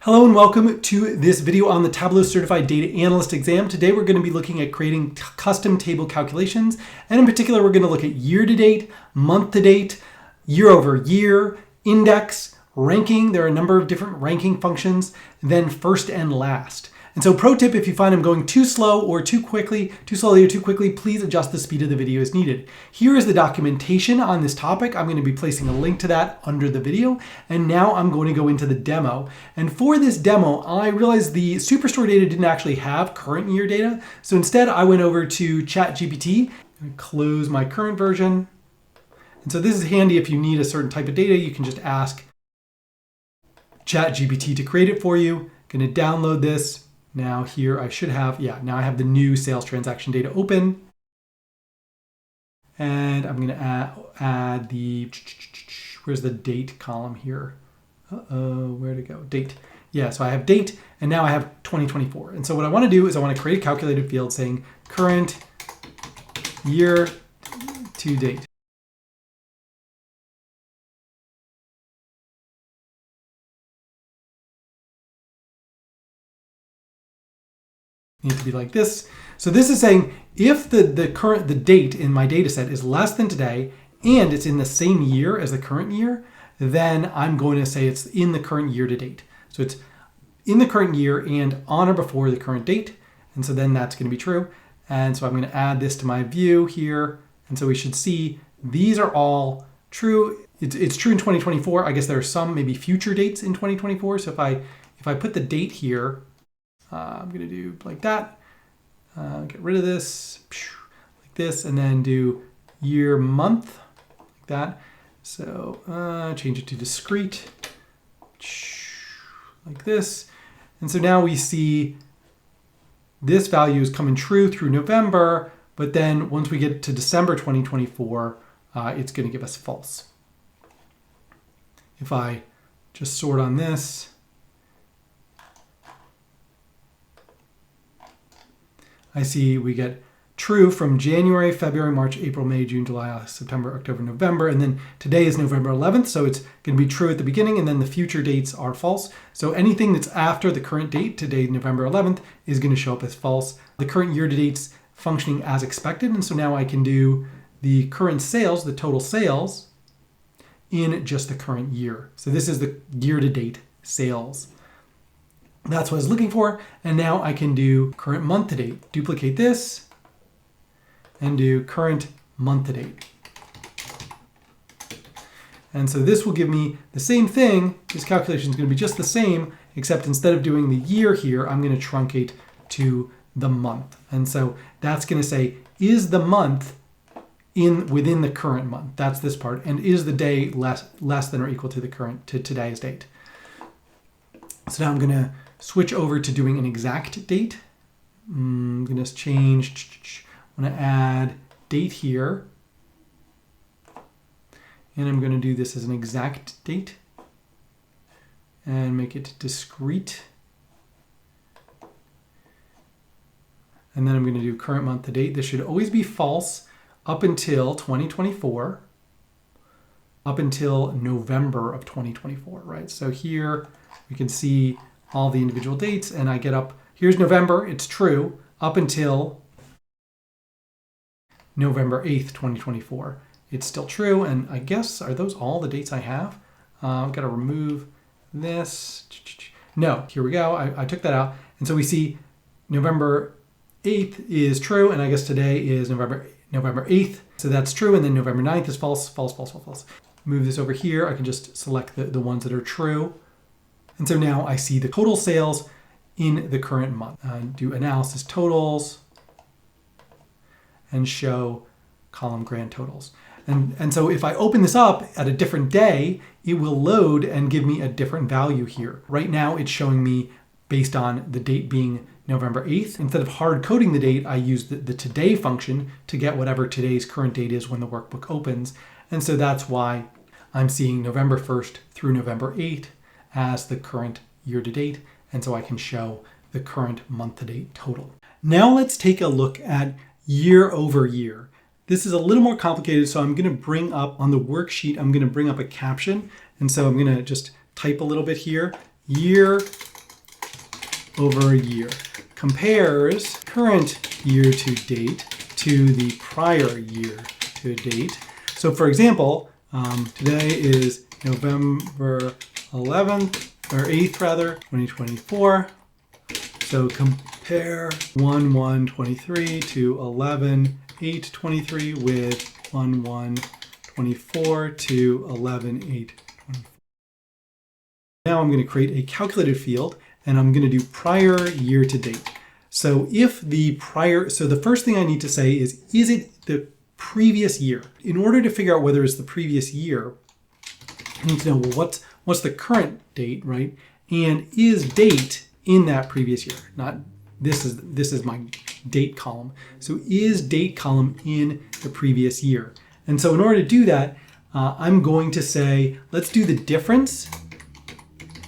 Hello and welcome to this video on the Tableau Certified Data Analyst exam. Today we're going to be looking at creating custom table calculations, and in particular we're going to look at year to date, month to date, year over year, index, ranking. There are a number of different ranking functions, then first and last. And so pro tip, if you find I'm going too slow or too slowly or too quickly, please adjust the speed of the video as needed. Here is the documentation on this topic. I'm going to be placing a link to that under the video. And now I'm going to go into the demo. And for this demo, I realized the Superstore data didn't actually have current year data. So instead I went over to ChatGPT and close my current version. And so this is handy if you need a certain type of data. You can just ask ChatGPT to create it for you. Going to download this. Now here I should have, now I have the new sales transaction data open. And I'm going to add the, where's the date column here? Where'd it go? Date. Yeah, so I have date, and now I have 2024. And so what I want to do is I want to create a calculated field saying current year to date. Need to be like this. So this is saying if the date in my data set is less than today and it's in the same year as the current year, then I'm going to say it's in the current year to date. So it's in the current year and on or before the current date. And so then that's going to be true. And so I'm going to add this to my view here. And so we should see these are all true. It's true in 2024. I guess there are some maybe future dates in 2024. So if I put the date here, I'm going to do like that, get rid of this, like this, and then do year, month, like that. So change it to discrete, like this. And so now we see this value is coming true through November, but then once we get to December 2024, it's going to give us false. If I just sort on this, I see we get true from January, February, March, April, May, June, July, August, September, October, November, and then today is November 11th, so it's going to be true at the beginning, and then the future dates are false. So anything that's after the current date, today, November 11th, is going to show up as false. The current year to date's functioning as expected, and so now I can do the current sales, the total sales, in just the current year. So this is the year to date sales. That's what I was looking for. And now I can do current month to date. Duplicate this and do current month to date. And so this will give me the same thing. This calculation is going to be just the same, except instead of doing the year here, I'm going to truncate to the month. And so that's going to say, is the month within the current month? That's this part. And is the day less than or equal to today's date? So now I'm going to switch over to doing an exact date. I'm going to change, I'm going to add date here. And I'm going to do this as an exact date and make it discrete. And then I'm going to do current month to date. This should always be false up until 2024, up until November of 2024, right? So here we can see all the individual dates, and I get up, here's November, it's true, up until November 8th, 2024. It's still true, and I guess, are those all the dates I have? I've got to remove this. No, here we go, I took that out. And so we see November 8th is true, and I guess today is November 8th. So that's true, and then November 9th is false, false, false, false, false. Move this over here, I can just select the ones that are true. And so now I see the total sales in the current month. Do analysis totals and show column grand totals. And so if I open this up at a different day, it will load and give me a different value here. Right now it's showing me based on the date being November 8th. Instead of hard coding the date, I use the today function to get whatever today's current date is when the workbook opens. And so that's why I'm seeing November 1st through November 8th as the current year to date, and so I can show the current month to date total. Now let's take a look at year over year. This is a little more complicated, so I'm going to bring up on the worksheet, I'm going to bring up a caption, and so I'm going to just type a little bit here, year over year. Compares current year to date to the prior year to date. So for example, today is November 11th, or 8th rather, 2024. So compare 1/1/23 to 11/8/23 with 1/1/24 to 11/8/24. Now I'm going to create a calculated field and I'm going to do prior year to date. So the first thing I need to say is it the previous year? In order to figure out whether it's the previous year, I need to know, well, what's the current date, right? And is date in that previous year? Not this is my date column. So is date column in the previous year? And so in order to do that, I'm going to say, let's do the difference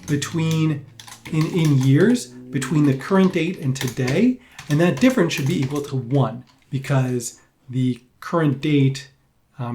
between in years between the current date and today, and that difference should be equal to 1 because the current date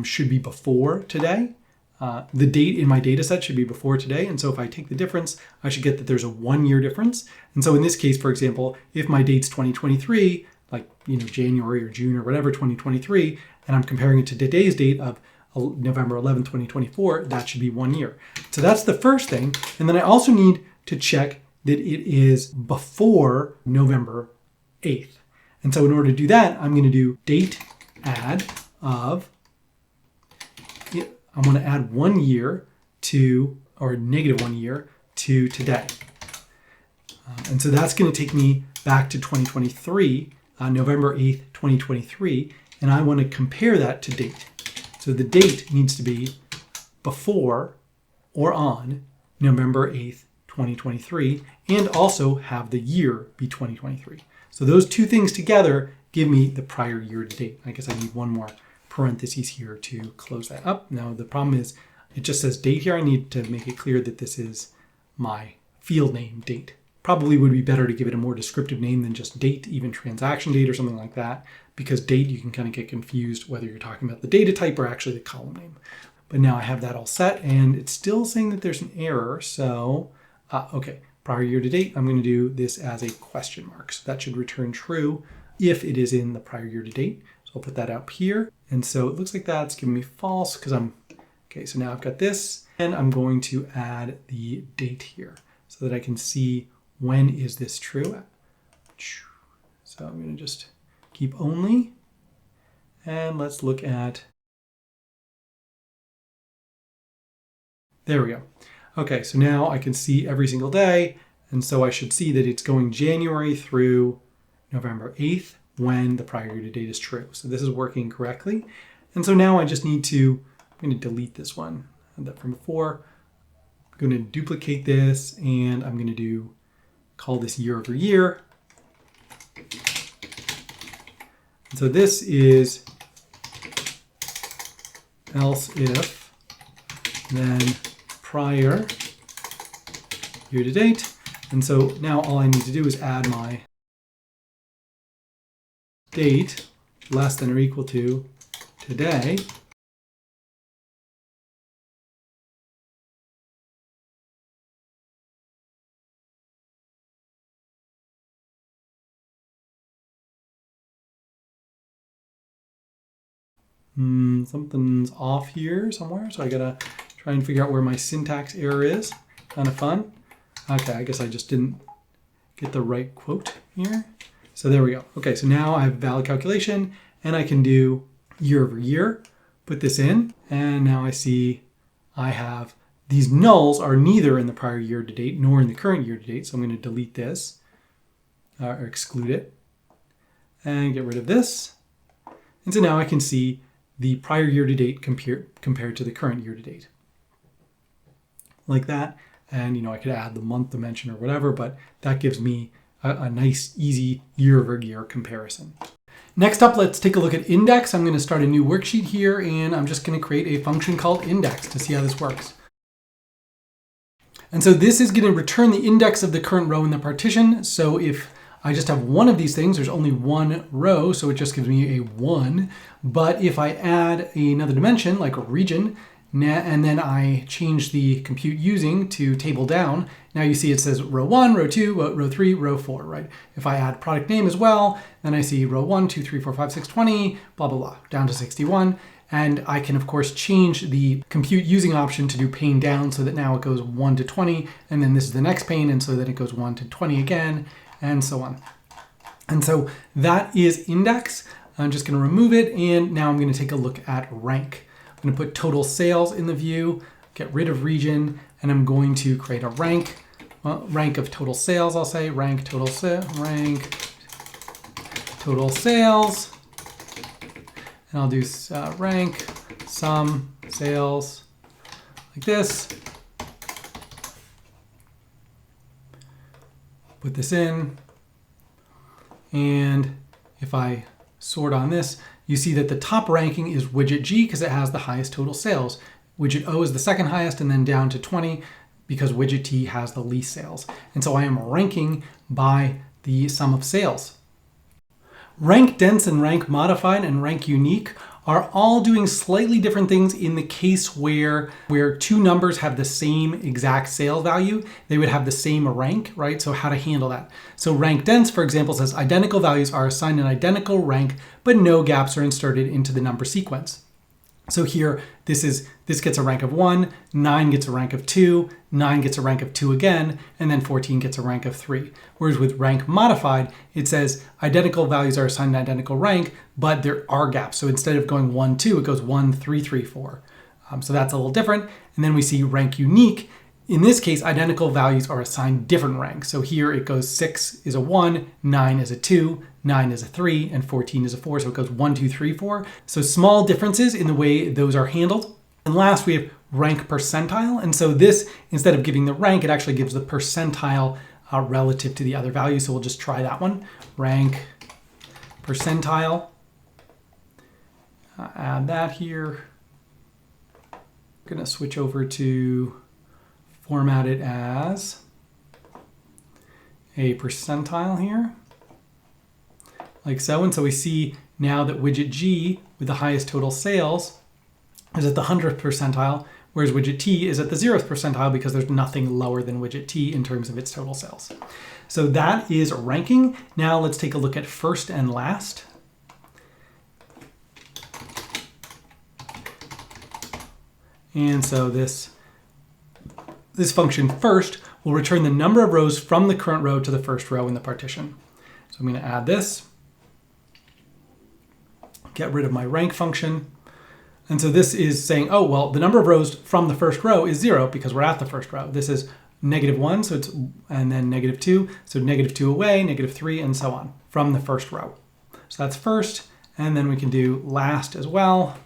should be before today. The date in my data set should be before today, and so if I take the difference, I should get that there's a 1-year difference. And so in this case, for example, if my date's 2023, like January or June or whatever 2023, and I'm comparing it to today's date of November 11, 2024, that should be 1 year. So that's the first thing. And then I also need to check that it is before November 8th. And so in order to do that, I'm going to do date add of, I'm going to add 1 year to, or negative 1 year to today. And so that's going to take me back to 2023, November 8th, 2023, and I want to compare that to date. So the date needs to be before or on November 8th, 2023, and also have the year be 2023. So those two things together give me the prior year to date. I guess I need one more parentheses here to close that up. Now the problem is it just says date here. I need to make it clear that this is my field name date. Probably would be better to give it a more descriptive name than just date, even transaction date or something like that, because date you can kind of get confused whether you're talking about the data type or actually the column name. But now I have that all set and it's still saying that there's an error. So, okay, prior year to date, I'm going to do this as a question mark. So that should return true if it is in the prior year to date. So I'll put that up here. And so it looks like that's giving me false because okay, so now I've got this and I'm going to add the date here so that I can see when is this true. So I'm going to just keep only, and let's look at, there we go. Okay, so now I can see every single day, and so I should see that it's going January through November 8th when the prior year to date is true. So this is working correctly. And so now I just need to, I'm going to delete this one, that from before. I'm going to duplicate this, and I'm going to call this year over year. And so this is else if, then prior year to date. And so now all I need to do is add my date less than or equal to today. Something's off here somewhere, so I gotta try and figure out where my syntax error is. Kind of fun. Okay, I guess I just didn't get the right quote here. So there we go. Okay, so now I have a valid calculation and I can do year over year, put this in, and now I see I have these nulls are neither in the prior year to date nor in the current year to date. So I'm going to delete this or exclude it and get rid of this. And so now I can see the prior year to date compared to the current year to date. Like that. And I could add the month dimension or whatever, but that gives me a nice, easy year over year comparison. Next up, let's take a look at index. I'm going to start a new worksheet here, and I'm just going to create a function called index to see how this works. And so this is going to return the index of the current row in the partition. So if I just have one of these things, there's only one row, so it just gives me a 1. But if I add another dimension, like a region, And then I change the compute using to table down. Now you see it says row 1, row 2, row 3, row 4, right? If I add product name as well, then I see row 1, 2, 3, 4, 5, 6, 20, blah, blah, blah, down to 61. And I can, of course, change the compute using option to do pane down so that now it goes 1 to 20, and then this is the next pane, and so then it goes 1 to 20 again, and so on. And so that is index. I'm just going to remove it, and now I'm going to take a look at rank. I'm going to put total sales in the view, get rid of region, and I'm going to create a rank. Well, rank of total sales, I'll say rank total sales, and I'll do rank sum sales like this. Put this in, and if I sort on this, you see that the top ranking is widget G because it has the highest total sales. Widget O is the second highest, and then down to 20 because widget T has the least sales. And so I am ranking by the sum of sales. Rank dense and rank modified and rank unique are all doing slightly different things in the case where two numbers have the same exact sale value. They would have the same rank, right? So how to handle that. So rank dense, for example, says identical values are assigned an identical rank, but no gaps are inserted into the number sequence. So here, this gets a rank of 1, 9 gets a rank of 2, 9 gets a rank of 2 again, and then 14 gets a rank of 3. Whereas with rank modified, it says identical values are assigned an identical rank, but there are gaps. So instead of going 1, 2, it goes 1, 3, 3, 4. So that's a little different. And then we see rank unique. In this case, identical values are assigned different ranks. So here it goes 6 is a 1, 9 is a 2, 9 is a 3, and 14 is a 4. So it goes 1, 2, 3, 4. So small differences in the way those are handled. And last, we have rank percentile. And so this, instead of giving the rank, it actually gives the percentile relative to the other values. So we'll just try that one. Rank percentile. Add that here. I'm going to switch over to format it as a percentile here, like so. And so we see now that widget G with the highest total sales is at the 100th percentile, whereas widget T is at the 0th percentile because there's nothing lower than widget T in terms of its total sales. So that is ranking. Now let's take a look at first and last. And so this function first will return the number of rows from the current row to the first row in the partition. So I'm going to add this, get rid of my rank function. And so this is saying, oh, well, the number of rows from the first row is 0 because we're at the first row. This is -1, so it's, and then -2, so -2 away, -3, and so on from the first row. So that's first, and then we can do last as well.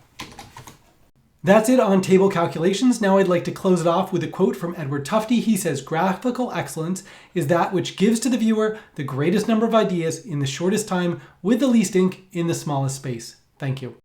That's it on table calculations. Now I'd like to close it off with a quote from Edward Tufte. He says, "Graphical excellence is that which gives to the viewer the greatest number of ideas in the shortest time with the least ink in the smallest space." Thank you.